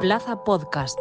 Plaza Podcast.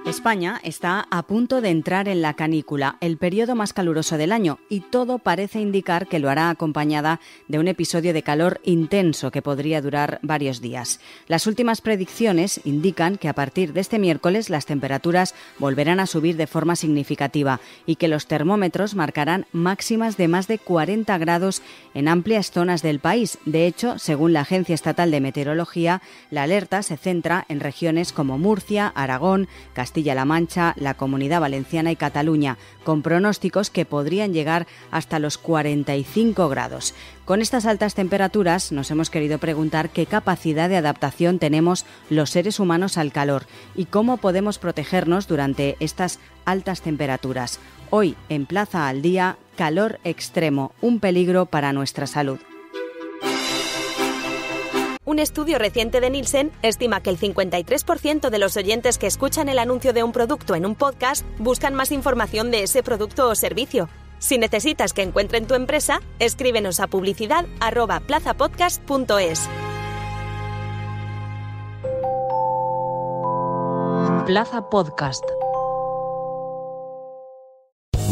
España está a punto de entrar en la canícula, el periodo más caluroso del año, y todo parece indicar que lo hará acompañada de un episodio de calor intenso que podría durar varios días. Las últimas predicciones indican que a partir de este miércoles las temperaturas volverán a subir de forma significativa y que los termómetros marcarán máximas de más de 40 grados en amplias zonas del país. De hecho, según la Agencia Estatal de Meteorología, la alerta se centra en regiones como Murcia, Aragón, Castilla-La Mancha, la Comunidad Valenciana y Cataluña, con pronósticos que podrían llegar hasta los 45 grados. Con estas altas temperaturas nos hemos querido preguntar qué capacidad de adaptación tenemos los seres humanos al calor y cómo podemos protegernos durante estas altas temperaturas. Hoy, en Plaza al Día, calor extremo, un peligro para nuestra salud. Un estudio reciente de Nielsen estima que el 53% de los oyentes que escuchan el anuncio de un producto en un podcast buscan más información de ese producto o servicio. Si necesitas que encuentren tu empresa, escríbenos a publicidad@plazapodcast.es. Plaza Podcast.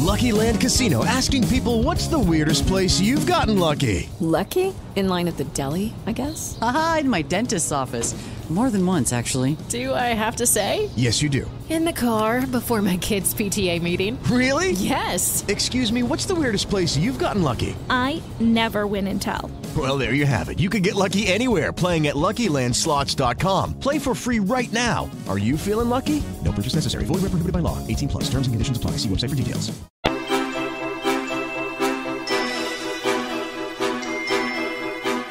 Lucky Land Casino, asking people, what's the weirdest place you've gotten lucky? Lucky? In line at the deli, I guess? Aha, in my dentist's office. More than once, actually. Do I have to say? Yes, you do. In the car before my kids' PTA meeting. Really? Yes. Excuse me, what's the weirdest place you've gotten lucky? I never win and tell. Well, there you have it. You can get lucky anywhere, playing at LuckyLandSlots.com. Play for free right now. Are you feeling lucky? No purchase necessary. Void where prohibited by law. 18 plus. Terms and conditions apply. See website for details.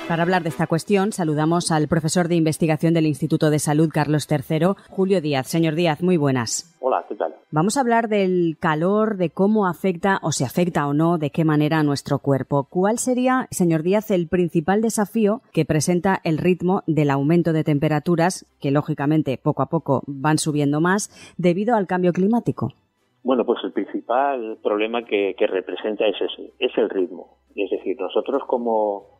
Para hablar de esta cuestión, saludamos al profesor de investigación del Instituto de Salud Carlos III, Julio Díaz. Señor Díaz, muy buenas. Hola, ¿qué tal? Vamos a hablar del calor, de cómo afecta, o si afecta o no, de qué manera a nuestro cuerpo. ¿Cuál sería, señor Díaz, el principal desafío que presenta el ritmo del aumento de temperaturas, que lógicamente poco a poco van subiendo más, debido al cambio climático? Bueno, pues el principal problema que representa es ese, es el ritmo. Es decir, nosotros como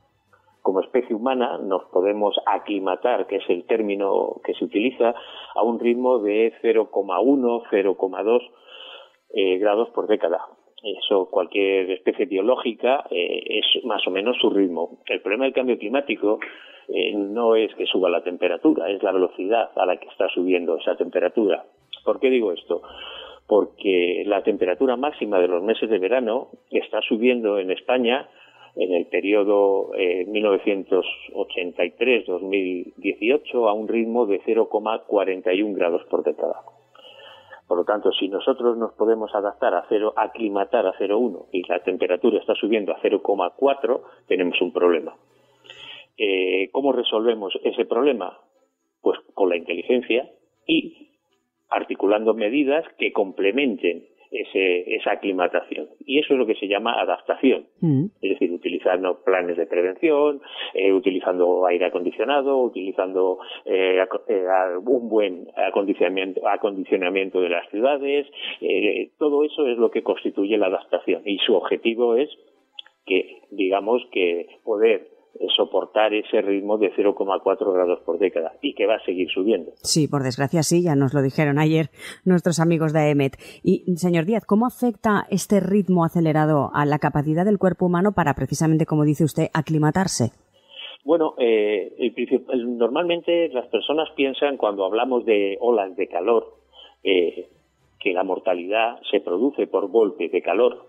especie humana nos podemos aclimatar, que es el término que se utiliza, a un ritmo de 0,1, 0,2 grados por década. Eso cualquier especie biológica es más o menos su ritmo. El problema del cambio climático no es que suba la temperatura, es la velocidad a la que está subiendo esa temperatura. ¿Por qué digo esto? Porque la temperatura máxima de los meses de verano está subiendo en España en el periodo 1983-2018 a un ritmo de 0,41 grados por década. Por lo tanto, si nosotros nos podemos aclimatar a 0,1 y la temperatura está subiendo a 0,4, tenemos un problema. ¿Cómo resolvemos ese problema? Pues con la inteligencia y articulando medidas que complementen esa aclimatación. Y eso es lo que se llama adaptación. Es decir, utilizando planes de prevención, utilizando aire acondicionado, utilizando un buen acondicionamiento de las ciudades. Todo eso es lo que constituye la adaptación. Y su objetivo es que, digamos, que poder soportar ese ritmo de 0,4 grados por década y que va a seguir subiendo. Sí, por desgracia sí, ya nos lo dijeron ayer nuestros amigos de AEMET. Y, señor Díaz, ¿cómo afecta este ritmo acelerado a la capacidad del cuerpo humano para precisamente, como dice usted, aclimatarse? Bueno, normalmente las personas piensan, cuando hablamos de olas de calor, que la mortalidad se produce por golpe de calor.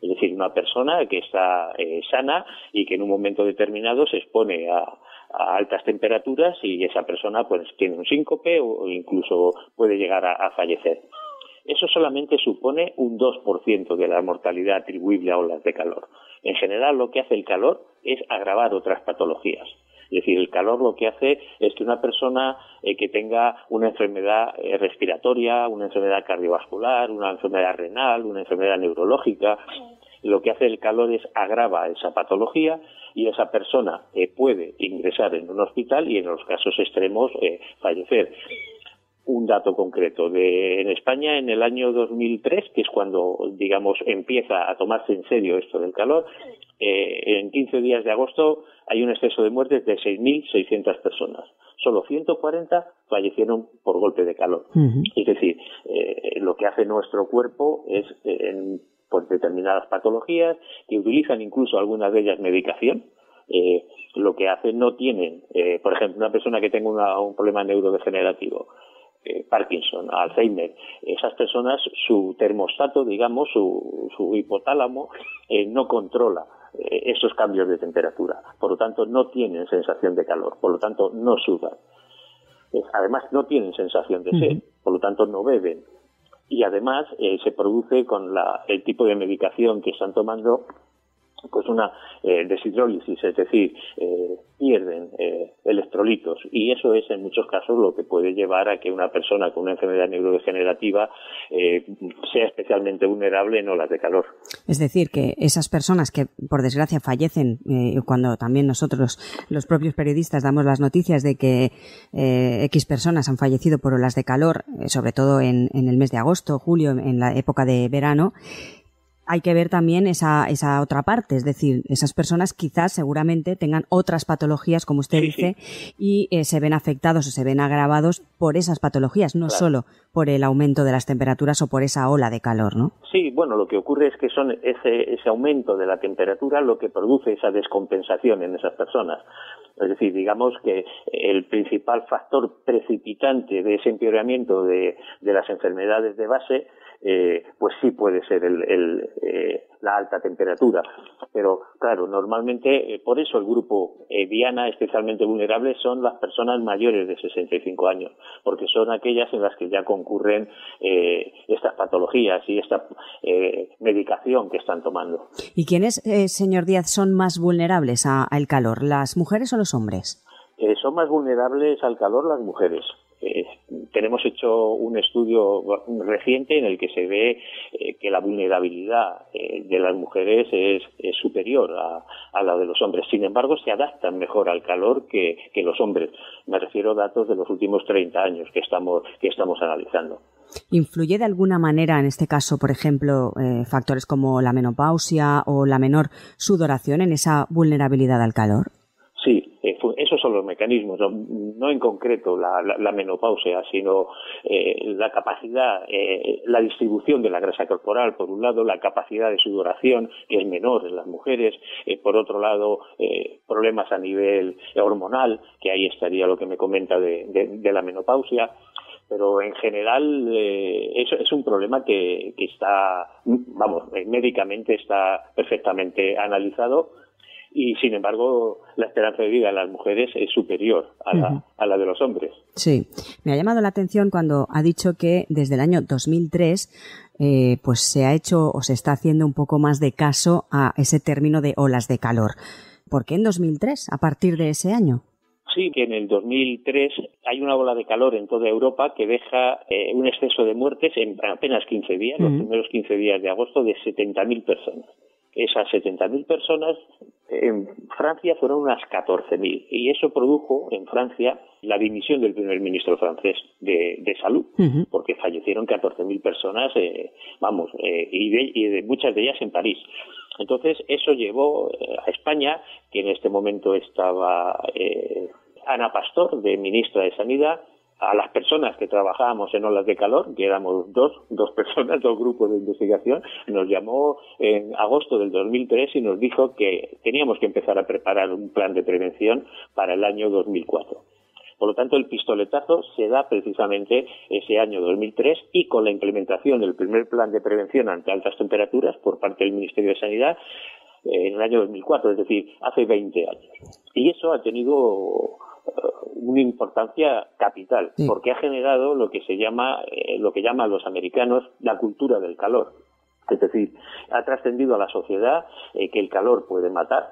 Es decir, una persona que está sana y que en un momento determinado se expone a altas temperaturas y esa persona pues tiene un síncope o incluso puede llegar a fallecer. Eso solamente supone un 2% de la mortalidad atribuible a olas de calor. En general, lo que hace el calor es agravar otras patologías. Es decir, el calor lo que hace es que una persona que tenga una enfermedad respiratoria, una enfermedad cardiovascular, una enfermedad renal, una enfermedad neurológica, lo que hace el calor es agrava esa patología y esa persona puede ingresar en un hospital y en los casos extremos fallecer. Un dato concreto en España en el año 2003, que es cuando, digamos, empieza a tomarse en serio esto del calor, en 15 días de agosto hay un exceso de muertes de 6.600 personas. Solo 140 fallecieron por golpe de calor. Es decir, lo que hace nuestro cuerpo es, por determinadas patologías, que utilizan incluso algunas de ellas medicación, lo que hacen no tienen, por ejemplo, una persona que tenga un problema neurodegenerativo, Parkinson, Alzheimer, esas personas, su termostato, digamos, su hipotálamo, no controla esos cambios de temperatura. Por lo tanto, no tienen sensación de calor, por lo tanto, no sudan. Además, no tienen sensación de sed, por lo tanto, no beben. Y además, se produce con el tipo de medicación que están tomando, pues una deshidrólisis, es decir, pierden electrolitos, y eso es en muchos casos lo que puede llevar a que una persona con una enfermedad neurodegenerativa sea especialmente vulnerable en olas de calor. Es decir, que esas personas que por desgracia fallecen, cuando también nosotros, los propios periodistas, damos las noticias de que X personas han fallecido por olas de calor, sobre todo en el mes de agosto, julio, en la época de verano, hay que ver también esa otra parte, es decir, esas personas quizás seguramente tengan otras patologías, como usted dice, y se ven afectados o se ven agravados por esas patologías, no solo por el aumento de las temperaturas o por esa ola de calor, ¿no? Sí, bueno, lo que ocurre es que son ese aumento de la temperatura lo que produce esa descompensación en esas personas. Es decir, digamos que el principal factor precipitante de ese empeoramiento de las enfermedades de base, pues sí puede ser la alta temperatura. Pero claro, normalmente por eso el grupo diana especialmente vulnerable son las personas mayores de 65 años, porque son aquellas en las que ya concurren estas patologías y esta medicación que están tomando. ¿Y quiénes, señor Díaz, son más vulnerables al calor, las mujeres o los hombres? Son más vulnerables al calor las mujeres. Tenemos hecho un estudio reciente en el que se ve que la vulnerabilidad de las mujeres es superior a la de los hombres. Sin embargo, se adaptan mejor al calor que los hombres. Me refiero a datos de los últimos 30 años que estamos analizando. ¿Influye de alguna manera, en este caso, por ejemplo, factores como la menopausia o la menor sudoración en esa vulnerabilidad al calor? Sí, esos son los mecanismos, no en concreto la menopausia, sino la capacidad, la distribución de la grasa corporal, por un lado, la capacidad de sudoración, que es menor en las mujeres, por otro lado, problemas a nivel hormonal, que ahí estaría lo que me comenta de la menopausia. Pero en general eso es un problema que está, médicamente está perfectamente analizado. Y, sin embargo, la esperanza de vida de las mujeres es superior a la de los hombres. Sí. Me ha llamado la atención cuando ha dicho que desde el año 2003 pues se ha hecho o se está haciendo un poco más de caso a ese término de olas de calor. ¿Por qué en 2003, a partir de ese año? Sí, que en el 2003 hay una ola de calor en toda Europa que deja un exceso de muertes en apenas 15 días, los primeros 15 días de agosto, de 70.000 personas. Esas 70.000 personas en Francia fueron unas 14.000, y eso produjo en Francia la dimisión del primer ministro francés de salud, porque fallecieron 14.000 personas, y de muchas de ellas en París. Entonces eso llevó a España, que en este momento estaba Ana Pastor, de ministra de Sanidad, a las personas que trabajábamos en olas de calor, que éramos dos personas, dos grupos de investigación, nos llamó en agosto del 2003 y nos dijo que teníamos que empezar a preparar un plan de prevención para el año 2004. Por lo tanto, el pistoletazo se da precisamente ese año 2003, y con la implementación del primer plan de prevención ante altas temperaturas por parte del Ministerio de Sanidad en el año 2004, es decir, hace 20 años. Y eso ha tenido una importancia capital, porque ha generado lo que llaman los americanos la cultura del calor. Es decir, ha trascendido a la sociedad que el calor puede matar.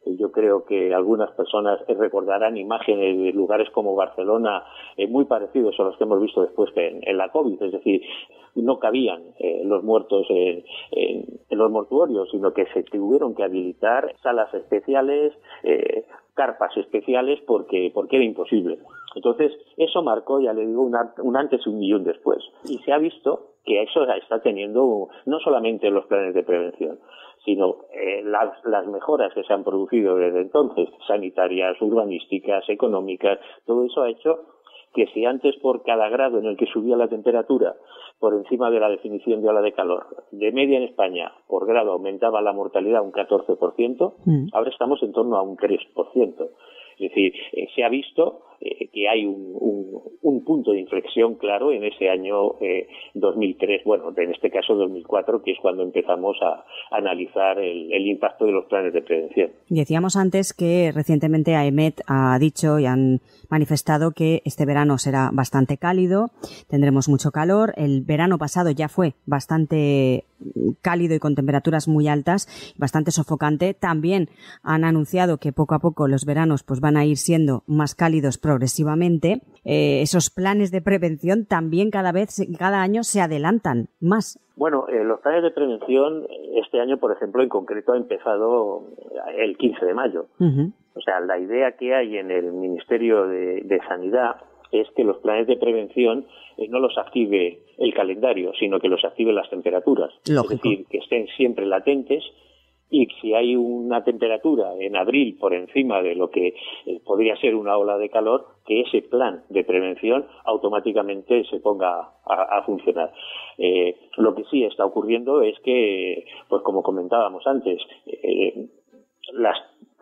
Yo creo que algunas personas recordarán imágenes de lugares como Barcelona muy parecidos a los que hemos visto después en la COVID, es decir, no cabían los muertos en los mortuorios, sino que se tuvieron que habilitar salas especiales, carpas especiales, porque era imposible. Entonces, eso marcó, ya le digo, un antes y un después. Y se ha visto que eso está teniendo no solamente los planes de prevención, sino las mejoras que se han producido desde entonces, sanitarias, urbanísticas, económicas, todo eso ha hecho que si antes por cada grado en el que subía la temperatura por encima de la definición de ola de calor, de media en España, por grado aumentaba la mortalidad un 14%, ahora estamos en torno a un 3%. Es decir, se ha visto que hay un punto de inflexión claro en ese año 2003, bueno, en este caso 2004, que es cuando empezamos a analizar el impacto de los planes de prevención. Decíamos antes que recientemente AEMET ha dicho y han manifestado que este verano será bastante cálido, tendremos mucho calor. El verano pasado ya fue bastante cálido y con temperaturas muy altas, bastante sofocante. También han anunciado que poco a poco los veranos pues van a ir siendo más cálidos progresivamente. Esos planes de prevención también cada año se adelantan más. Bueno, los planes de prevención este año, por ejemplo, en concreto ha empezado el 15 de mayo. O sea, la idea que hay en el Ministerio de Sanidad es que los planes de prevención no los active el calendario, sino que los active las temperaturas. Lógico. Es decir, que estén siempre latentes. Y si hay una temperatura en abril por encima de lo que podría ser una ola de calor, que ese plan de prevención automáticamente se ponga a funcionar. Lo que sí está ocurriendo es que, pues como comentábamos antes, las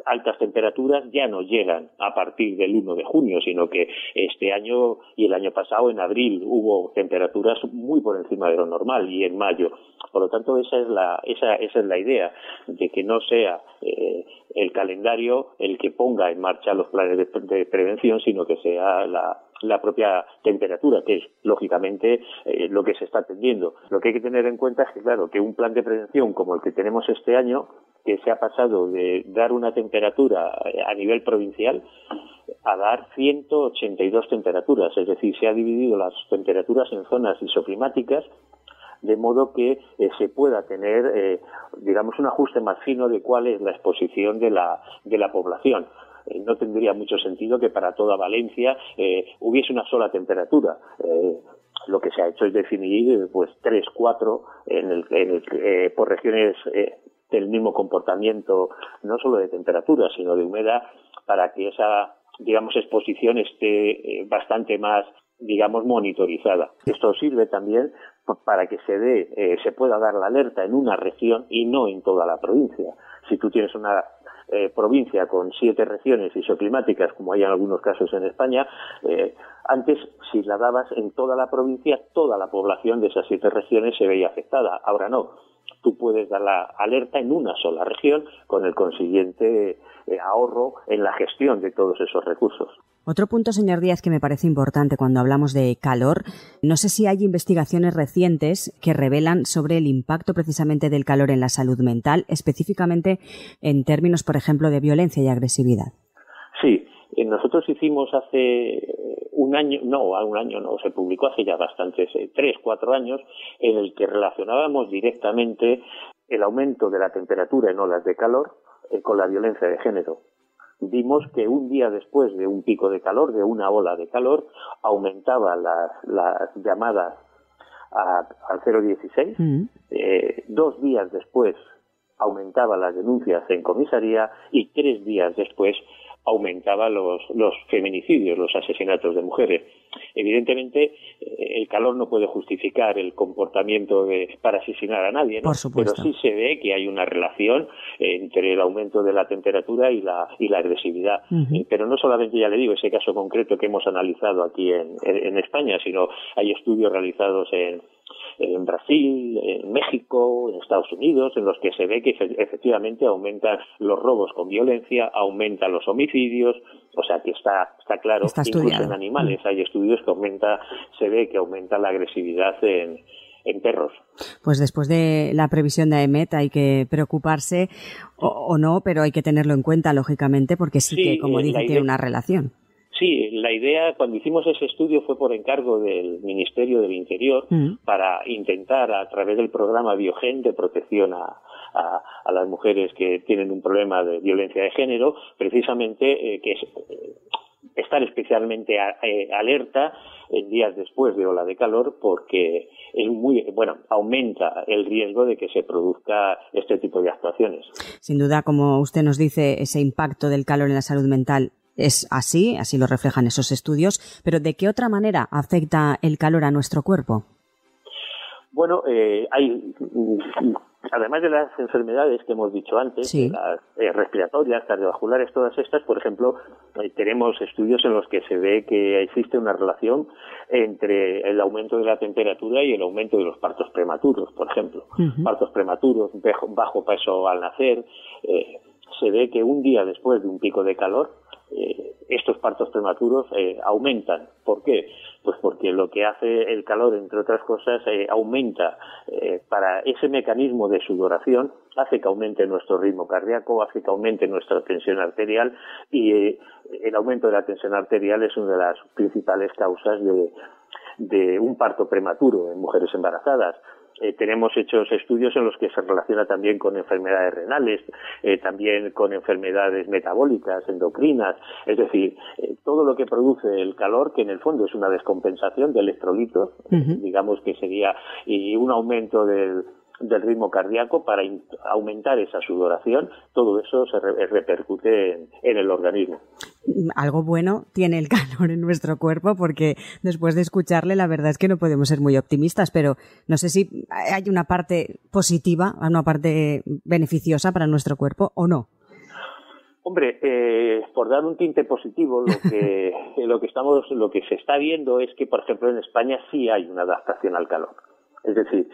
altas temperaturas ya no llegan a partir del 1 de junio, sino que este año y el año pasado, en abril, hubo temperaturas muy por encima de lo normal, y en mayo. Por lo tanto, esa es la idea, de que no sea el calendario el que ponga en marcha los planes de prevención, sino que sea la propia temperatura, que es lógicamente lo que se está atendiendo. Lo que hay que tener en cuenta es que, claro, que un plan de prevención como el que tenemos este año, que se ha pasado de dar una temperatura a nivel provincial a dar 182 temperaturas, es decir, se ha dividido las temperaturas en zonas isoclimáticas, de modo que se pueda tener, digamos, un ajuste más fino de cuál es la exposición de la población. No tendría mucho sentido que para toda Valencia hubiese una sola temperatura. Lo que se ha hecho es definir pues 3, 4 por regiones del mismo comportamiento, no solo de temperatura, sino de humedad, para que esa, digamos, exposición esté bastante más, digamos, monitorizada. Esto sirve también para que se pueda dar la alerta en una región y no en toda la provincia. Si tú tienes una provincia con 7 regiones isoclimáticas, como hay en algunos casos en España, antes, si la dabas en toda la provincia, toda la población de esas 7 regiones se veía afectada. Ahora no. Tú puedes dar la alerta en una sola región, con el consiguiente ahorro en la gestión de todos esos recursos. Otro punto, señor Díaz, que me parece importante cuando hablamos de calor, no sé si hay investigaciones recientes que revelan sobre el impacto precisamente del calor en la salud mental, específicamente en términos, por ejemplo, de violencia y agresividad. Sí, nosotros hicimos hace se publicó hace ya bastantes, 3, 4 años, en el que relacionábamos directamente el aumento de la temperatura en olas de calor con la violencia de género. Vimos que un día después de un pico de calor, de una ola de calor, aumentaban las llamadas al 016, 2 días después aumentaban las denuncias en comisaría y 3 días después aumentaba los feminicidios, los asesinatos de mujeres. Evidentemente, el calor no puede justificar el comportamiento para asesinar a nadie, ¿no? Por supuesto. Pero sí se ve que hay una relación entre el aumento de la temperatura y la agresividad. Pero no solamente, ya le digo, ese caso concreto que hemos analizado aquí en España, sino hay estudios realizados en Brasil, en México, en Estados Unidos, en los que se ve que efectivamente aumentan los robos con violencia, aumentan los homicidios, o sea que está claro, está incluso estudiado. en animales hay estudios que se ve que aumenta la agresividad en perros. Pues después de la previsión de AEMET hay que preocuparse o no, pero hay que tenerlo en cuenta, lógicamente, porque sí que, como dice, tiene una relación. Sí, la idea, cuando hicimos ese estudio, fue por encargo del Ministerio del Interior para intentar, a través del programa Biogen de protección a las mujeres que tienen un problema de violencia de género, precisamente que estar especialmente alerta en días después de ola de calor, porque aumenta el riesgo de que se produzca este tipo de actuaciones. Sin duda, como usted nos dice, ese impacto del calor en la salud mental es así lo reflejan esos estudios, pero ¿de qué otra manera afecta el calor a nuestro cuerpo? Bueno, hay, además de las enfermedades que hemos dicho antes, sí, las respiratorias, cardiovasculares, todas estas, por ejemplo, tenemos estudios en los que se ve que existe una relación entre el aumento de la temperatura y el aumento de los partos prematuros, por ejemplo. Partos prematuros, bajo peso al nacer, se ve que un día después de un pico de calor, estos partos prematuros aumentan. ¿Por qué? Pues porque lo que hace el calor, entre otras cosas, aumenta para ese mecanismo de sudoración, hace que aumente nuestro ritmo cardíaco, hace que aumente nuestra tensión arterial, y el aumento de la tensión arterial es una de las principales causas de un parto prematuro en mujeres embarazadas. Tenemos hechos estudios en los que se relaciona también con enfermedades renales, también con enfermedades metabólicas, endocrinas, es decir, todo lo que produce el calor, que en el fondo es una descompensación de electrolitos, digamos que sería, y un aumento del ritmo cardíaco para aumentar esa sudoración, todo eso se repercute en el organismo. Algo bueno tiene el calor en nuestro cuerpo, porque después de escucharle la verdad es que no podemos ser muy optimistas, pero no sé si hay una parte positiva, una parte beneficiosa para nuestro cuerpo o no. Hombre, por dar un tinte positivo, lo que se está viendo es que, por ejemplo, en España sí hay una adaptación al calor. Es decir,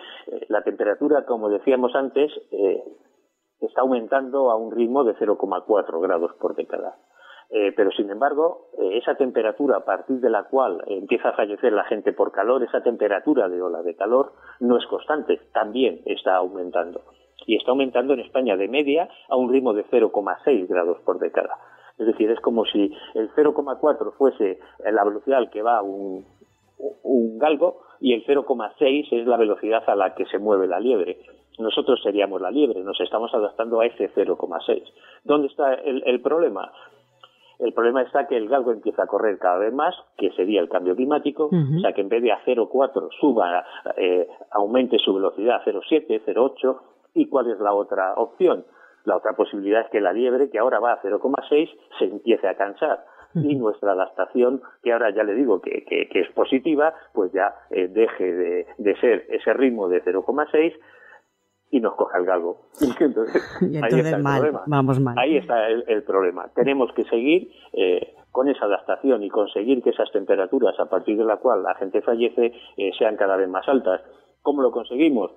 la temperatura, como decíamos antes, está aumentando a un ritmo de 0,4 grados por década. Pero, sin embargo, esa temperatura a partir de la cual empieza a fallecer la gente por calor, esa temperatura de ola de calor, no es constante, también está aumentando. Y está aumentando en España de media a un ritmo de 0,6 grados por década. Es decir, es como si el 0,4 fuese la velocidad al que va un galgo, y el 0,6 es la velocidad a la que se mueve la liebre. Nosotros seríamos la liebre, nos estamos adaptando a ese 0,6. ¿Dónde está el problema? El problema está que el galgo empieza a correr cada vez más, que sería el cambio climático, o sea que en vez de a 0,4 aumente su velocidad a 0,7, 0,8. ¿Y cuál es la otra opción? La otra posibilidad es que la liebre, que ahora va a 0,6, se empiece a cansar. Y nuestra adaptación, que ahora ya le digo que es positiva, pues ya deje de ser ese ritmo de 0,6 y nos coja el galgo. Entonces ahí está el problema. Vamos mal. Ahí está el problema. Tenemos que seguir con esa adaptación y conseguir que esas temperaturas, a partir de la cual la gente fallece, sean cada vez más altas. ¿Cómo lo conseguimos?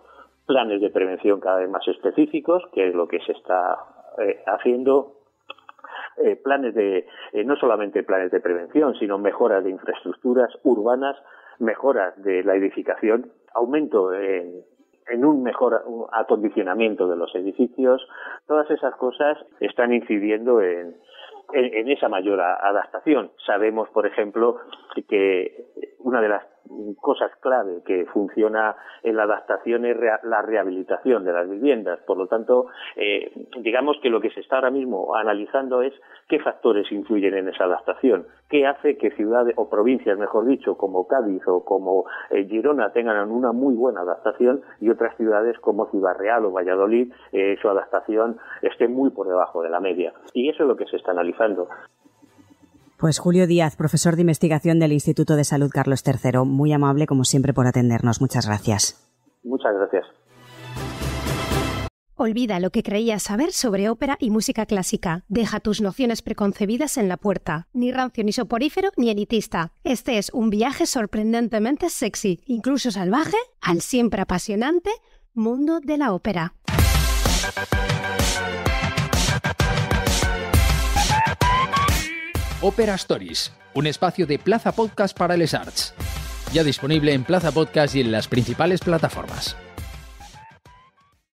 Planes de prevención cada vez más específicos, que es lo que se está haciendo. No solamente planes de prevención, sino mejoras de infraestructuras urbanas, mejoras de la edificación, aumento en un mejor acondicionamiento de los edificios. Todas esas cosas están incidiendo en esa mayor adaptación. Sabemos, por ejemplo, que una de las cosas clave que funciona en la adaptación es la rehabilitación de las viviendas. Por lo tanto, digamos que lo que se está ahora mismo analizando es qué factores influyen en esa adaptación, qué hace que ciudades o provincias, mejor dicho, como Cádiz o como Girona tengan una muy buena adaptación, y otras ciudades como Ciudad Real o Valladolid, su adaptación esté muy por debajo de la media. Y eso es lo que se está analizando. Pues Julio Díaz, profesor de investigación del Instituto de Salud Carlos III, muy amable como siempre por atendernos. Muchas gracias. Muchas gracias. Olvida lo que creías saber sobre ópera y música clásica. Deja tus nociones preconcebidas en la puerta. Ni rancio, ni soporífero, ni elitista. Este es un viaje sorprendentemente sexy, incluso salvaje, al siempre apasionante mundo de la ópera. Ópera Stories, un espacio de Plaza Podcast para les Arts. Ya disponible en Plaza Podcast y en las principales plataformas.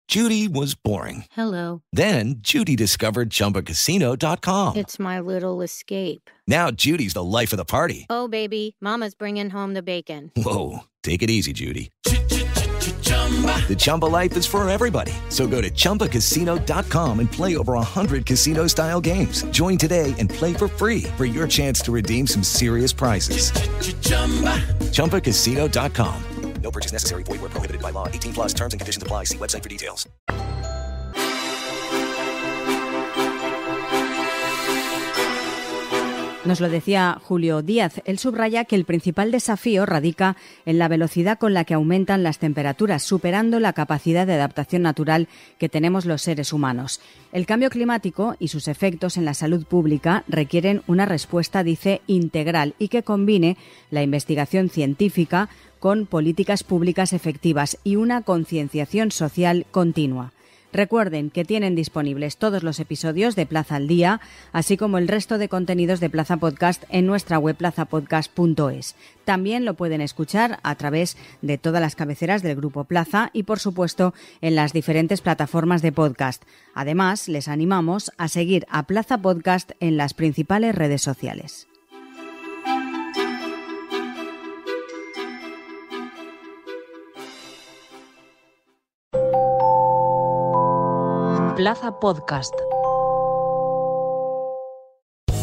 Judy was boring. Hello. Then Judy discovered ChumbaCasino.com. It's my little escape. Now Judy's the life of the party. Oh, baby, mama's bringing home the bacon. Whoa, take it easy, Judy. The Chumba life is for everybody. So go to ChumbaCasino.com and play over 100 casino-style games. Join today and play for free for your chance to redeem some serious prizes. ChumbaCasino.com. No purchase necessary. Void where prohibited by law. 18+ terms and conditions apply. See website for details. Nos lo decía Julio Díaz. Él subraya que el principal desafío radica en la velocidad con la que aumentan las temperaturas, superando la capacidad de adaptación natural que tenemos los seres humanos. El cambio climático y sus efectos en la salud pública requieren una respuesta, dice, integral y que combine la investigación científica con políticas públicas efectivas y una concienciación social continua. Recuerden que tienen disponibles todos los episodios de Plaza al Día, así como el resto de contenidos de Plaza Podcast en nuestra web plazapodcast.es. También lo pueden escuchar a través de todas las cabeceras del Grupo Plaza y, por supuesto, en las diferentes plataformas de podcast. Además, les animamos a seguir a Plaza Podcast en las principales redes sociales. Plaza Podcast.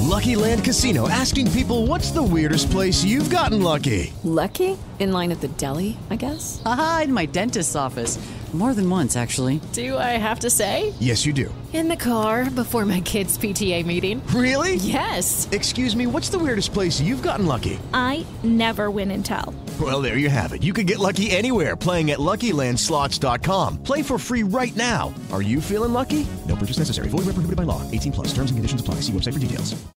Lucky Land Casino, asking people, what's the weirdest place you've gotten lucky? Lucky? In line at the deli, I guess? Aha, in my dentist's office. More than once, actually. Do I have to say? Yes, you do. In the car before my kids' PTA meeting. Really? Yes. Excuse me, what's the weirdest place you've gotten lucky? I never win and tell. Well, there you have it. You can get lucky anywhere, playing at LuckyLandSlots.com. Play for free right now. Are you feeling lucky? No purchase necessary. Void where prohibited by law. 18+. Terms and conditions apply. See website for details.